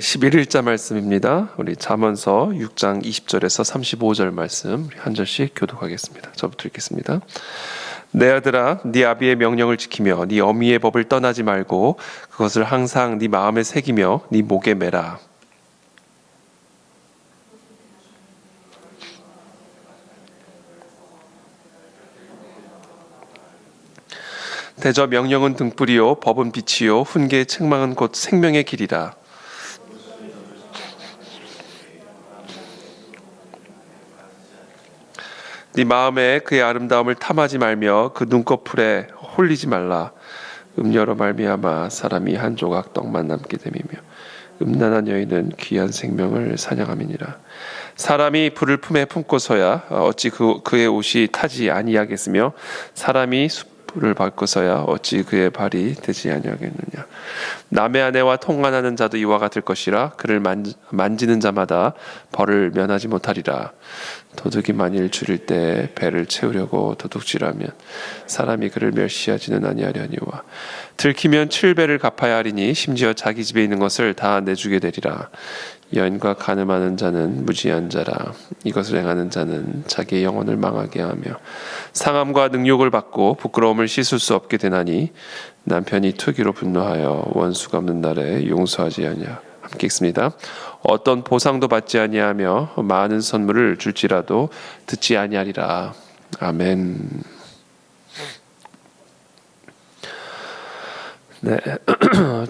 11일자 말씀입니다. 우리 잠언서 6장 20절에서 35절 말씀 우리 한 절씩 교독하겠습니다. 저부터 읽겠습니다. 내 아들아, 네 아비의 명령을 지키며 네 어미의 법을 떠나지 말고 그것을 항상 네 마음에 새기며 네 목에 매라. 대저 명령은 등불이요 법은 빛이요 훈계의 책망은 곧 생명의 길이라. 네 마음에 그의 아름다움을 탐하지 말며 그 눈꺼풀에 홀리지 말라. 음녀로 말미암아 사람이 한 조각 떡만 남게 됨이며 음란한 여인은 귀한 생명을 사냥함이니라. 사람이 불을 품에 품고서야 어찌 그의 옷이 타지 아니하겠으며 사람이 숯불을 밟고서야 어찌 그의 발이 되지 아니하겠느냐. 남의 아내와 통관하는 자도 이와 같을 것이라. 그를 만지는 자마다 벌을 면하지 못하리라. 도둑이 만일 줄일 때 배를 채우려고 도둑질하면 사람이 그를 멸시하지는 아니하려니와 들키면 7배를 갚아야 하리니 심지어 자기 집에 있는 것을 다 내주게 되리라. 여인과 간음하는 자는 무지한 자라. 이것을 행하는 자는 자기의 영혼을 망하게 하며 상함과 능욕을 받고 부끄러움을 씻을 수 없게 되나니 남편이 투기로 분노하여 원수가 없는 날에 용서하지 아니하. 함께 읽습니다. 어떤 보상도 받지 아니하며 많은 선물을 줄지라도 듣지 아니하리라. 아멘. 네,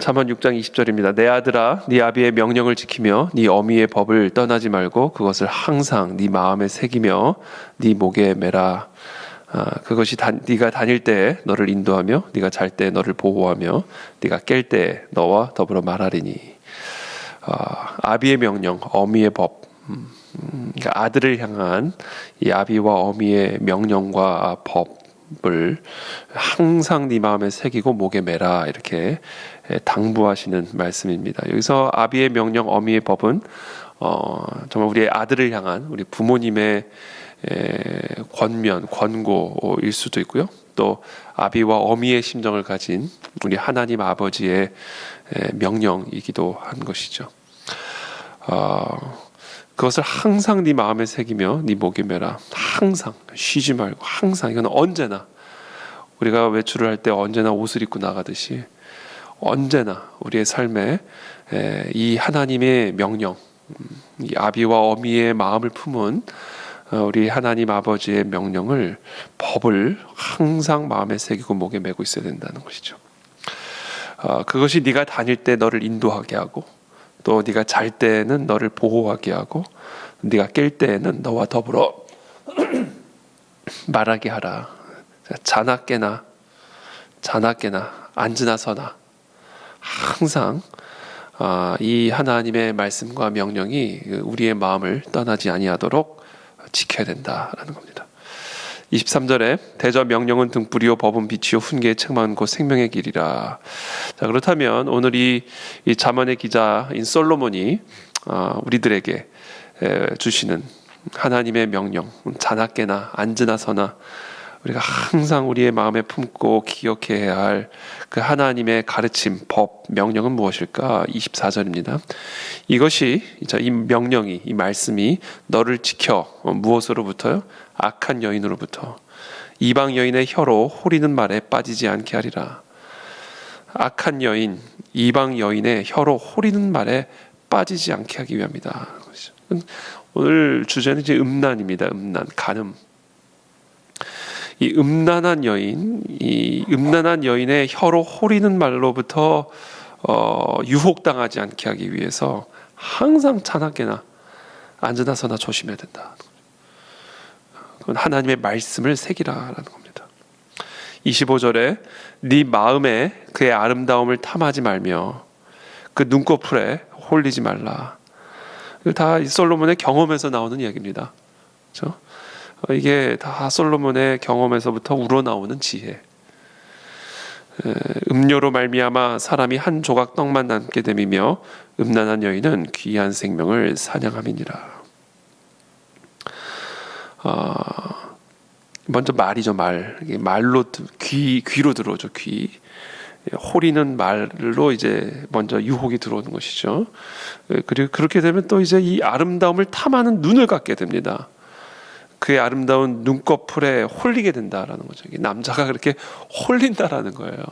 잠언 6장 20절입니다. 내 아들아, 네 아비의 명령을 지키며 네 어미의 법을 떠나지 말고 그것을 항상 네 마음에 새기며 네 목에 매라. 그것이 네가 다닐 때 너를 인도하며 네가 잘 때 너를 보호하며 네가 깰 때 너와 더불어 말하리니. 아비의 명령, 어미의 법, 그러니까 아들을 향한 이 아비와 어미의 명령과 법을 항상 네 마음에 새기고 목에 매라, 이렇게 당부하시는 말씀입니다. 여기서 아비의 명령, 어미의 법은 정말 우리의 아들을 향한 우리 부모님의 권면, 권고일 수도 있고요. 또 아비와 어미의 심정을 가진 우리 하나님 아버지의 명령이기도 한 것이죠. 그것을 항상 네 마음에 새기며 네 목에 매라. 항상 쉬지 말고 항상. 이건 언제나 우리가 외출을 할 때 언제나 옷을 입고 나가듯이 언제나 우리의 삶에 이 하나님의 명령, 이 아비와 어미의 마음을 품은 우리 하나님 아버지의 명령을, 법을 항상 마음에 새기고 목에 메고 있어야 된다는 것이죠. 그것이 네가 다닐 때 너를 인도하게 하고 또 네가 잘 때는 너를 보호하게 하고 네가 깰 때에는 너와 더불어 말하게 하라. 자나 깨나 앉으나 서나 항상 이 하나님의 말씀과 명령이 우리의 마음을 떠나지 아니하도록 지켜야 된다라는 겁니다. 23절에 대저 명령은 등불이요 법은 빛이요 훈계의 책망은 곧 생명의 길이라. 자, 그렇다면 오늘 이 잠언의 기자인 솔로몬이 우리들에게 주시는 하나님의 명령, 자나 깨나 앉으나 서나 우리가 항상 우리의 마음에 품고 기억해야 할 그 하나님의 가르침, 법, 명령은 무엇일까? 24절입니다. 이것이, 이 명령이, 이 말씀이 너를 지켜 무엇으로부터요? 악한 여인으로부터, 이방 여인의 혀로 호리는 말에 빠지지 않게 하리라. 악한 여인, 이방 여인의 혀로 호리는 말에 빠지지 않게 하기 위함이다. 오늘 주제는 이제 음란입니다. 음란, 간음. 이 음란한 여인의 혀로 호리는 말로부터 유혹당하지 않게 하기 위해서 항상 자나깨나 앉으나 서나 조심해야 된다. 그건 하나님의 말씀을 새기라라는 겁니다. 25절에 네 마음에 그의 아름다움을 탐하지 말며 그 눈꺼풀에 홀리지 말라. 이거 다 솔로몬의 경험에서 나오는 이야기입니다. 그렇죠? 이게 다 솔로몬의 경험에서부터 우러나오는 지혜. 음료로 말미암아 사람이 한 조각 떡만 남게 됨이며 음란한 여인은 귀한 생명을 사냥함이니라. 먼저 말이죠. 말로 귀로 들어오죠. 귀. 홀이는 말로 이제 먼저 유혹이 들어오는 것이죠. 그리고 그렇게 되면 또 이제 이 아름다움을 탐하는 눈을 갖게 됩니다. 그의 아름다운 눈꺼풀에 홀리게 된다라는 거죠. 남자가 그렇게 홀린다라는 거예요.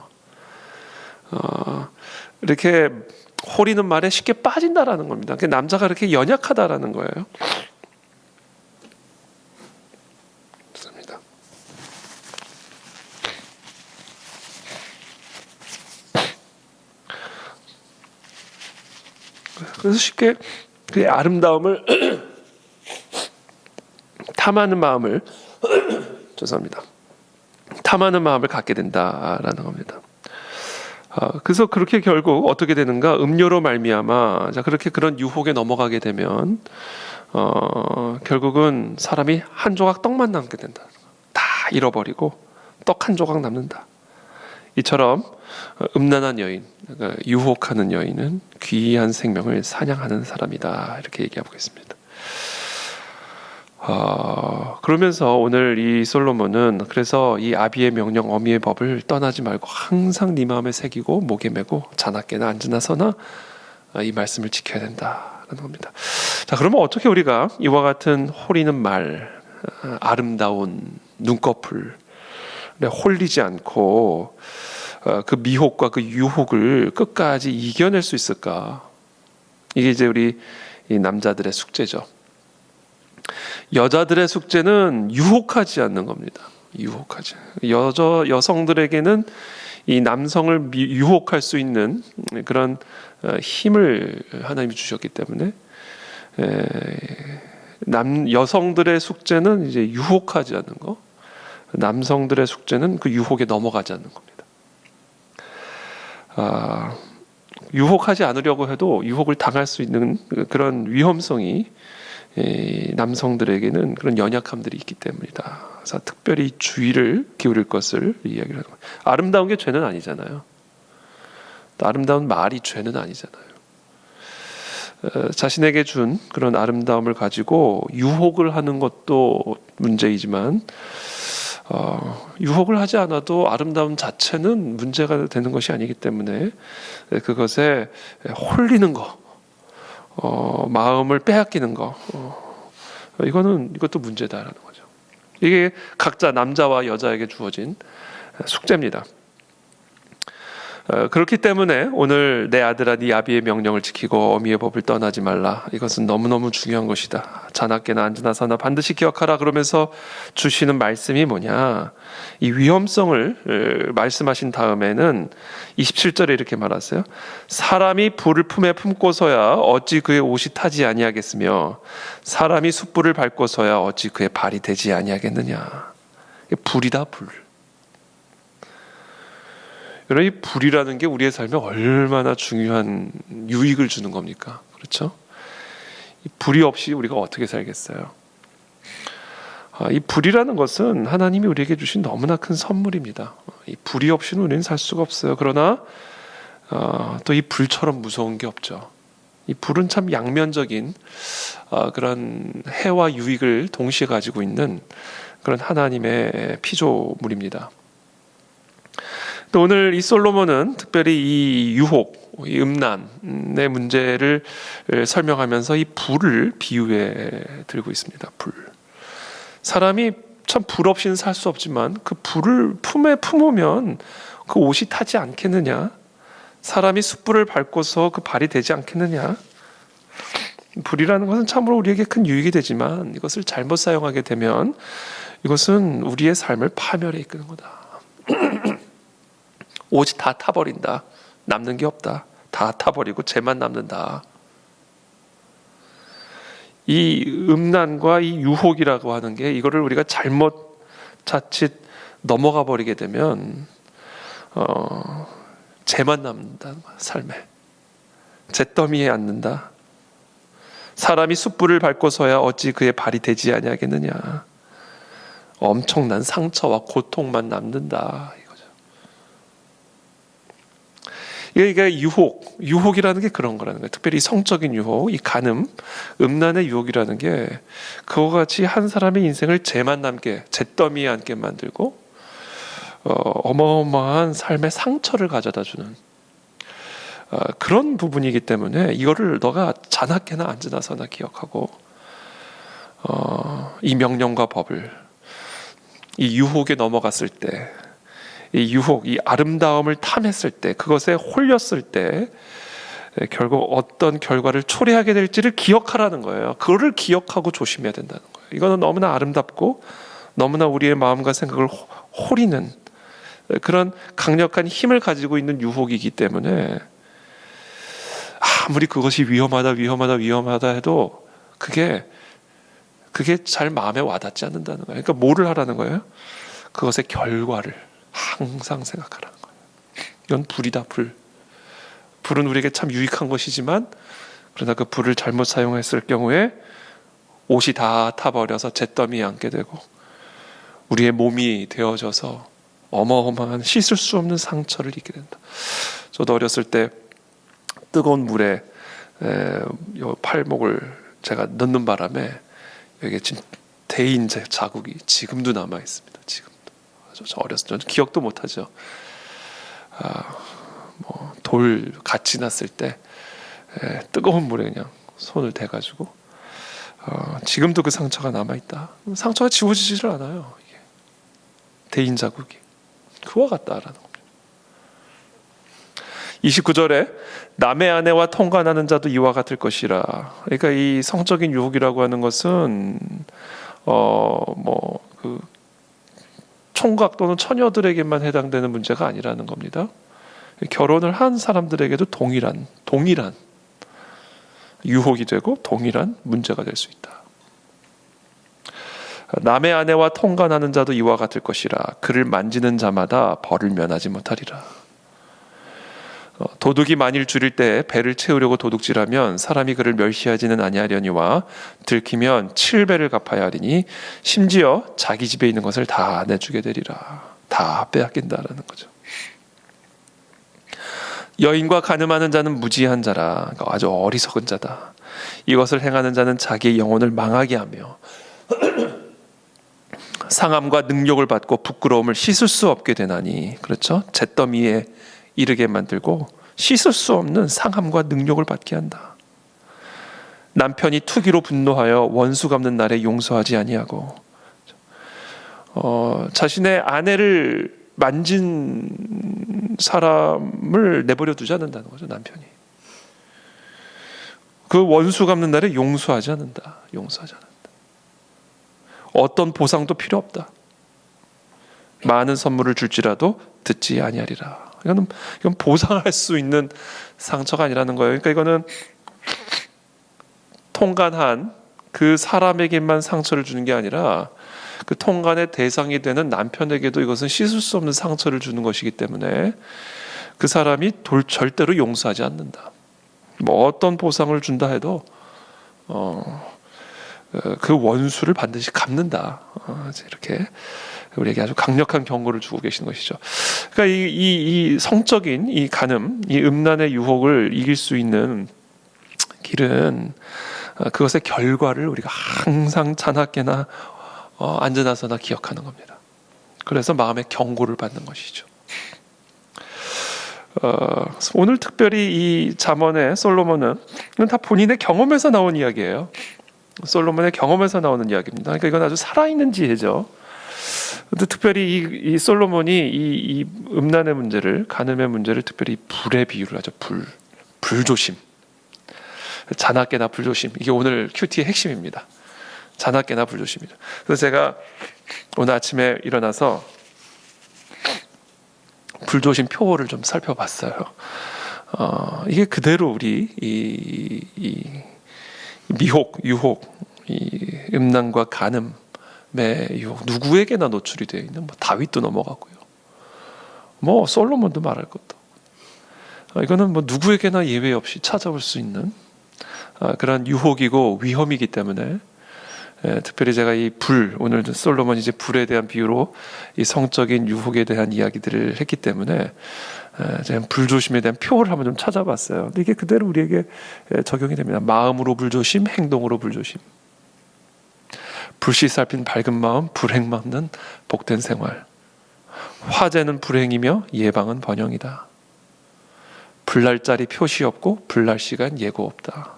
이렇게 홀리는 말에 쉽게 빠진다라는 겁니다. 남자가 그렇게 연약하다라는 거예요. 좋습니다. 그래서 쉽게 그의 아름다움을 탐하는 마음을 죄송합니다. 탐하는 마음을 갖게 된다라는 겁니다. 그래서 그렇게 결국 어떻게 되는가? 음료로 말미암아 그렇게 그런 유혹에 넘어가게 되면 결국은 사람이 한 조각 떡만 남게 된다. 다 잃어버리고 떡 한 조각 남는다. 이처럼 음란한 여인, 그러니까 유혹하는 여인은 귀한 생명을 사냥하는 사람이다. 이렇게 얘기하고 있습니다. 그러면서 오늘 이 솔로몬은 그래서 이 아비의 명령 어미의 법을 떠나지 말고 항상 네 마음에 새기고 목에 메고 자나깨나 앉으나 서나 이 말씀을 지켜야 된다라는 겁니다. 자, 그러면 어떻게 우리가 이와 같은 홀리는 말, 아름다운 눈꺼풀 홀리지 않고 그 미혹과 그 유혹을 끝까지 이겨낼 수 있을까? 이게 이제 우리 이 남자들의 숙제죠. 여자들의 숙제는 유혹하지 않는 겁니다. 유혹하지. 여성들에게는 이 남성을 유혹할 수 있는 그런 힘을 하나님이 주셨기 때문에 여성들의 숙제는 이제 유혹하지 않는 거. 남성들의 숙제는 그 유혹에 넘어가지 않는 겁니다. 유혹하지 않으려고 해도 유혹을 당할 수 있는 그런 위험성이 남성들에게는 그런 연약함들이 있기 때문이다. 그래서 특별히 주의를 기울일 것을 이야기를 하는 거예요. 아름다운 게 죄는 아니잖아요. 또 아름다운 말이 죄는 아니잖아요. 자신에게 준 그런 아름다움을 가지고 유혹을 하는 것도 문제이지만 유혹을 하지 않아도 아름다움 자체는 문제가 되는 것이 아니기 때문에 그것에 홀리는 거, 마음을 빼앗기는 거, 이것도 문제다라는 거죠. 이게 각자 남자와 여자에게 주어진 숙제입니다. 그렇기 때문에 오늘 내 아들아 네 아비의 명령을 지키고 어미의 법을 떠나지 말라. 이것은 너무너무 중요한 것이다. 자나깨나 앉으나 서나 반드시 기억하라. 그러면서 주시는 말씀이 뭐냐? 이 위험성을 말씀하신 다음에는 27절에 이렇게 말하세요. 사람이 불을 품에 품고서야 어찌 그의 옷이 타지 아니하겠으며 사람이 숯불을 밟고서야 어찌 그의 발이 되지 아니하겠느냐. 불이다, 불. 여러분, 이 불이라는 게 우리의 삶에 얼마나 중요한 유익을 주는 겁니까? 그렇죠? 이 불이 없이 우리가 어떻게 살겠어요? 이 불이라는 것은 하나님이 우리에게 주신 너무나 큰 선물입니다. 이 불이 없이는 우리는 살 수가 없어요. 그러나 또 이 불처럼 무서운 게 없죠. 이 불은 참 양면적인 그런 해와 유익을 동시에 가지고 있는 그런 하나님의 피조물입니다. 또 오늘 이 솔로몬은 특별히 이 유혹, 이 음란의 문제를 설명하면서 이 불을 비유해 들고 있습니다. 불. 사람이 참 불 없이는 살 수 없지만 그 불을 품에 품으면 그 옷이 타지 않겠느냐? 사람이 숯불을 밟고서 그 발이 되지 않겠느냐? 불이라는 것은 참으로 우리에게 큰 유익이 되지만 이것을 잘못 사용하게 되면 이것은 우리의 삶을 파멸에 이끄는 거다. 옷이 다 타버린다. 남는 게 없다. 다 타버리고 쟤만 남는다. 이 음란과 이 유혹이라고 하는 게 이거를 우리가 잘못 자칫 넘어가 버리게 되면 쟤만 남는다. 삶에. 잿더미에 앉는다. 사람이 숯불을 밟고서야 어찌 그의 발이 되지 아니하겠느냐. 엄청난 상처와 고통만 남는다. 이게 유혹이라는 게 그런 거라는 거예요. 특별히 성적인 유혹, 이 간음, 음란의 유혹이라는 게 그와 같이 한 사람의 인생을 잿더미에 앉게 만들고 어마어마한 삶의 상처를 가져다 주는 그런 부분이기 때문에 이거를 너가 자나깨나 앉으나서나 기억하고 이 명령과 법을 이 유혹에 넘어갔을 때, 이 유혹, 이 아름다움을 탐했을 때, 그것에 홀렸을 때 결국 어떤 결과를 초래하게 될지를 기억하라는 거예요. 그거를 기억하고 조심해야 된다는 거예요. 이거는 너무나 아름답고 너무나 우리의 마음과 생각을 홀리는 그런 강력한 힘을 가지고 있는 유혹이기 때문에 아무리 그것이 위험하다 해도 그게 잘 마음에 와닿지 않는다는 거예요. 그러니까 뭐를 하라는 거예요? 그것의 결과를 항상 생각하라는 거예요. 이건 불이다, 불. 불은 우리에게 참 유익한 것이지만 그러나 그 불을 잘못 사용했을 경우에 옷이 다 타버려서 잿더미에 앉게 되고 우리의 몸이 되어져서 어마어마한 씻을 수 없는 상처를 입게 된다. 저도 어렸을 때 뜨거운 물에 팔목을 제가 넣는 바람에 여기에 지금 대인 자국이 지금도 남아 있습니다. 지금도. 저 어렸을 때 기억도 못하죠. 돌 같이 났을 때 뜨거운 물에 그냥 손을 대가지고 지금도 그 상처가 남아 있다. 상처가 지워지지를 않아요. 이게. 대인 자국이 그와 같다라는 겁니다. 29절에 남의 아내와 통관하는 자도 이와 같을 것이라. 그러니까 이 성적인 유혹이라고 하는 것은 그 총각 또는 처녀들에게만 해당되는 문제가 아니라는 겁니다. 결혼을 한 사람들에게도 동일한 유혹이 되고 동일한 문제가 될 수 있다. 남의 아내와 통관하는 자도 이와 같을 것이라. 그를 만지는 자마다 벌을 면하지 못하리라. 도둑이 만일 줄일 때 배를 채우려고 도둑질하면 사람이 그를 멸시하지는 아니하려니와 들키면 7배를 갚아야 하리니 심지어 자기 집에 있는 것을 다 내주게 되리라. 다 빼앗긴다라는 거죠. 여인과 간음하는 자는 무지한 자라. 아주 어리석은 자다. 이것을 행하는 자는 자기의 영혼을 망하게 하며 상함과 능욕을 받고 부끄러움을 씻을 수 없게 되나니. 그렇죠? 잿더미에 이르게 만들고 씻을 수 없는 상함과 능욕을 받게 한다. 남편이 투기로 분노하여 원수 갚는 날에 용서하지 아니하고 자신의 아내를 만진 사람을 내버려 두지 않는다는 거죠. 남편이 그 원수 갚는 날에 용서하지 않는다. 어떤 보상도 필요 없다. 많은 선물을 줄지라도 듣지 아니하리라. 이건 보상할 수 있는 상처가 아니라는 거예요. 그러니까 이거는 통간한 그 사람에게만 상처를 주는 게 아니라 그 통간의 대상이 되는 남편에게도 이것은 씻을 수 없는 상처를 주는 것이기 때문에 그 사람이 절대로 용서하지 않는다. 뭐 어떤 보상을 준다 해도 그 원수를 반드시 갚는다. 이렇게 우리에게 아주 강력한 경고를 주고 계시는 것이죠. 그러니까 이 성적인 이 간음, 이 음란의 유혹을 이길 수 있는 길은 그것의 결과를 우리가 항상 자나깨나 앉아나서나 기억하는 겁니다. 그래서 마음의 경고를 받는 것이죠. 오늘 특별히 이 잠언의 솔로몬은 다 본인의 경험에서 나온 이야기예요. 솔로몬의 경험에서 나오는 이야기입니다. 그러니까 이건 아주 살아있는 지혜죠. 근데 특별히 이 솔로몬이 이 음란의 문제를, 간음의 문제를 특별히 불에 비유를 하죠. 불조심. 자나깨나 불조심. 이게 오늘 큐티의 핵심입니다. 자나깨나 불조심이죠. 그래서 제가 오늘 아침에 일어나서 불조심 표를 좀 살펴봤어요. 이게 그대로 우리 이 미혹, 유혹, 이 음란과 간음의 유혹 누구에게나 노출이 되어 있는 다윗도 넘어가고요. 솔로몬도 말할 것도. 이거는 누구에게나 예외 없이 찾아올 수 있는 그런 유혹이고 위험이기 때문에 특별히 제가 이 오늘 솔로몬이 이제 불에 대한 비유로 이 성적인 유혹에 대한 이야기들을 했기 때문에 제가 불조심에 대한 표를 한번 좀 찾아봤어요. 근데 이게 그대로 우리에게 적용이 됩니다. 마음으로 불조심, 행동으로 불조심. 불씨 살핀 밝은 마음, 불행 막는 복된 생활. 화재는 불행이며 예방은 번영이다. 불날 자리 표시 없고 불날 시간 예고 없다.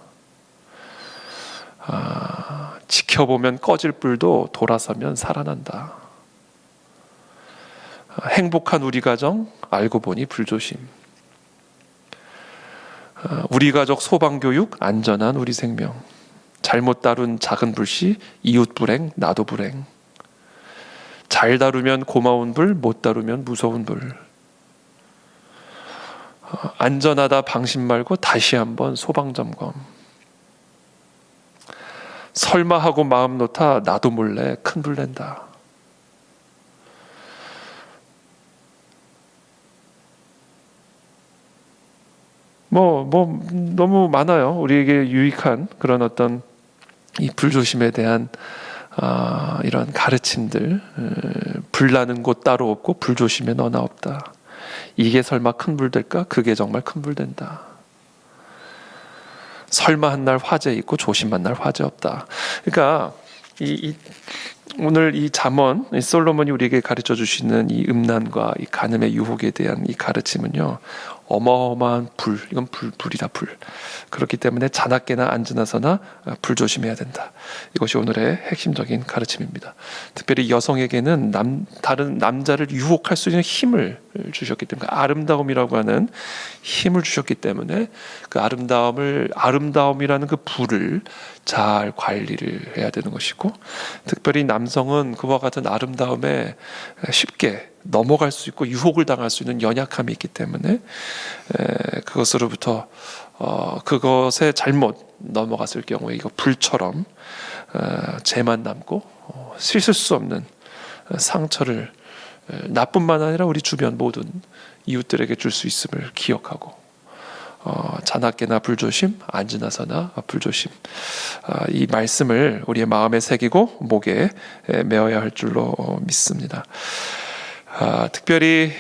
지켜보면 꺼질 불도 돌아서면 살아난다. 행복한 우리 가정, 알고 보니 불조심. 우리 가족 소방교육, 안전한 우리 생명. 잘못 다룬 작은 불씨, 이웃 불행, 나도 불행. 잘 다루면 고마운 불, 못 다루면 무서운 불. 안전하다 방심 말고 다시 한번 소방점검. 설마 하고 마음 놓다 나도 몰래 큰 불 낸다. 너무 많아요. 우리에게 유익한 그런 어떤 이 불조심에 대한 이런 가르침들. 불나는 곳 따로 없고 불조심에 너나 없다. 이게 설마 큰 불 될까? 그게 정말 큰 불 된다. 설마 한 날 화재 있고 조심한 날 화재 없다. 그러니까 오늘 이 잠언, 솔로몬이 우리에게 가르쳐 주시는 이 음란과 이 간음의 유혹에 대한 이 가르침은요, 어마어마한 불, 이건 불이다, 불. 그렇기 때문에 자나깨나 앉으나서나 불 조심해야 된다. 이것이 오늘의 핵심적인 가르침입니다. 특별히 여성에게는 다른 남자를 유혹할 수 있는 힘을 주셨기 때문에, 아름다움이라고 하는 힘을 주셨기 때문에 그 아름다움이라는 그 불을 잘 관리를 해야 되는 것이고, 특별히 남성은 그와 같은 아름다움에 쉽게 넘어갈 수 있고 유혹을 당할 수 있는 연약함이 있기 때문에 그것으로부터 그것에 잘못 넘어갔을 경우에 이거 불처럼 죄만 남고 씻을 수 없는 상처를 나뿐만 아니라 우리 주변 모든 이웃들에게 줄 수 있음을 기억하고, 자나깨나 불조심, 앉으나서나 불조심, 이 말씀을 우리의 마음에 새기고 목에 메어야 할 줄로 믿습니다. 특별히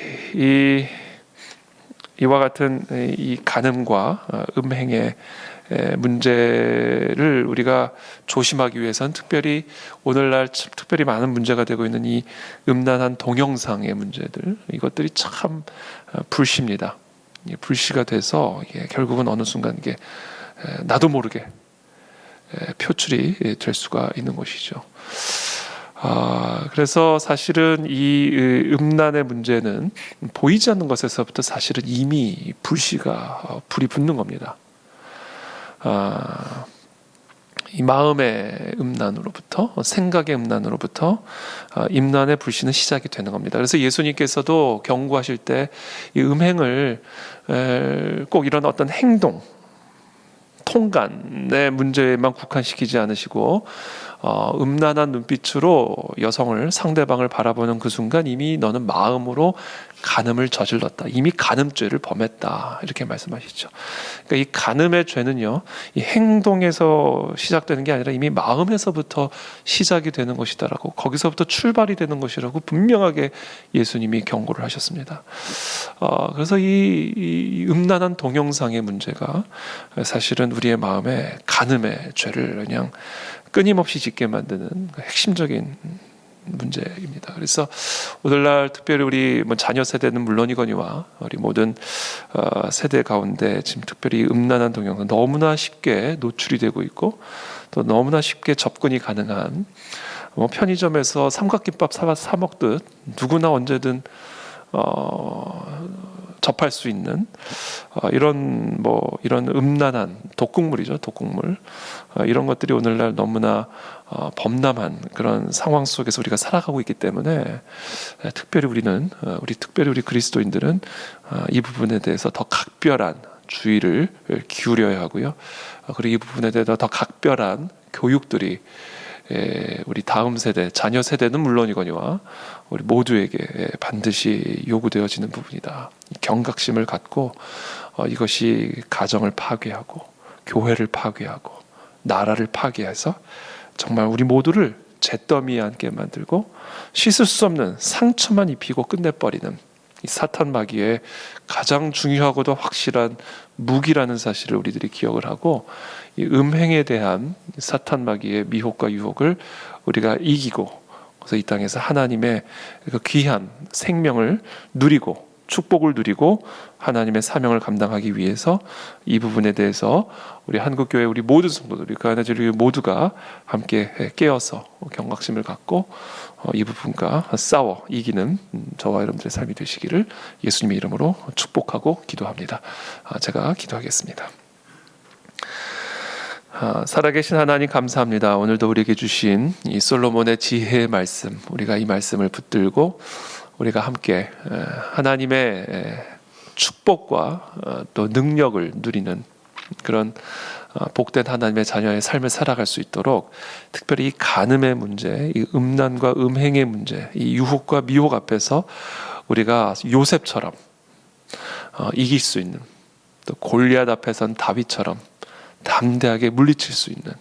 이와 같은 이 간음과 음행의 문제를 우리가 조심하기 위해서는 특별히 오늘날 특별히 많은 문제가 되고 있는 이 음란한 동영상의 문제들, 이것들이 참 불시입니다. 불시가 돼서 이게 결국은 어느 순간 이게 나도 모르게 표출이 될 수가 있는 것이죠. 그래서 사실은 이 음란의 문제는 보이지 않는 것에서부터 사실은 이미 불이 붙는 겁니다. 이 마음의 음란으로부터, 생각의 음란으로부터 임란의 불씨는 시작이 되는 겁니다. 그래서 예수님께서도 경고하실 때 이 음행을 꼭 이런 어떤 행동, 통간의 문제에만 국한시키지 않으시고 음란한 눈빛으로 여성을, 상대방을 바라보는 그 순간 이미 너는 마음으로 간음을 저질렀다. 이미 간음죄를 범했다. 이렇게 말씀하시죠. 그러니까 이 간음의 죄는요, 이 행동에서 시작되는 게 아니라 이미 마음에서부터 시작이 되는 것이다라고, 거기서부터 출발이 되는 것이라고 분명하게 예수님이 경고를 하셨습니다. 그래서 이 음란한 동영상의 문제가 사실은 우리의 마음에 간음의 죄를 그냥 끊임없이 짓게 만드는 핵심적인 문제입니다. 그래서 오늘날 특별히 우리 자녀 세대는 물론이거니와 우리 모든 세대 가운데 지금 특별히 음란한 동영상 너무나 쉽게 노출이 되고 있고, 또 너무나 쉽게 접근이 가능한, 편의점에서 삼각김밥 사 먹듯 누구나 언제든 접할 수 있는 이런 음란한 독극물이죠, 독극물. 이런 것들이 오늘날 너무나 범람한 그런 상황 속에서 우리가 살아가고 있기 때문에 특별히 우리 그리스도인들은 이 부분에 대해서 더 각별한 주의를 기울여야 하고요. 그리고 이 부분에 대해서 더 각별한 교육들이 우리 다음 세대, 자녀 세대는 물론이거니와 우리 모두에게 반드시 요구되어지는 부분이다. 경각심을 갖고 이것이 가정을 파괴하고 교회를 파괴하고 나라를 파괴해서 정말 우리 모두를 잿더미에 앉게 만들고 씻을 수 없는 상처만 입히고 끝내버리는 이 사탄 마귀의 가장 중요하고도 확실한 무기라는 사실을 우리들이 기억을 하고, 이 음행에 대한 사탄 마귀의 미혹과 유혹을 우리가 이기고 그래서 이 땅에서 하나님의 그 귀한 생명을 누리고 축복을 누리고 하나님의 사명을 감당하기 위해서 이 부분에 대해서 우리 한국교회 우리 모든 성도들, 우리 모두가 함께 깨어서 경각심을 갖고 이 부분과 싸워 이기는 저와 여러분들의 삶이 되시기를 예수님의 이름으로 축복하고 기도합니다. 제가 기도하겠습니다. 살아계신 하나님 감사합니다. 오늘도 우리에게 주신 이 솔로몬의 지혜의 말씀, 우리가 이 말씀을 붙들고 우리가 함께 하나님의 축복과 또 능력을 누리는 그런 복된 하나님의 자녀의 삶을 살아갈 수 있도록 특별히 이 간음의 문제, 이 음란과 음행의 문제, 이 유혹과 미혹 앞에서 우리가 요셉처럼 이길 수 있는, 또 골리앗 앞에선 다윗처럼 담대하게 물리칠 수 있는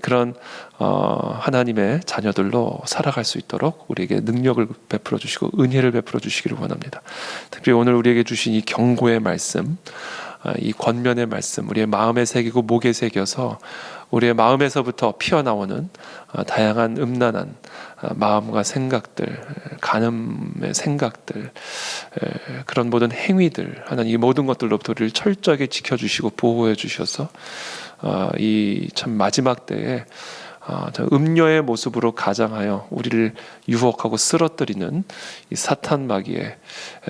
그런 하나님의 자녀들로 살아갈 수 있도록 우리에게 능력을 베풀어 주시고 은혜를 베풀어 주시기를 원합니다. 특별히 오늘 우리에게 주신 이 경고의 말씀, 이 권면의 말씀 우리의 마음에 새기고 목에 새겨서 우리의 마음에서부터 피어나오는 다양한 음란한 마음과 생각들, 간음의 생각들, 그런 모든 행위들, 하나님 이 모든 것들로부터 우리를 철저하게 지켜주시고 보호해 주셔서 이 참 마지막 때에 음녀의 모습으로 가장하여 우리를 유혹하고 쓰러뜨리는 이 사탄 마귀의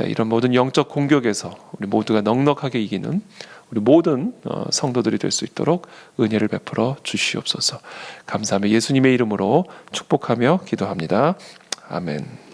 이런 모든 영적 공격에서 우리 모두가 넉넉하게 이기는 우리 모든 성도들이 될 수 있도록 은혜를 베풀어 주시옵소서. 감사하며 예수님의 이름으로 축복하며 기도합니다. 아멘.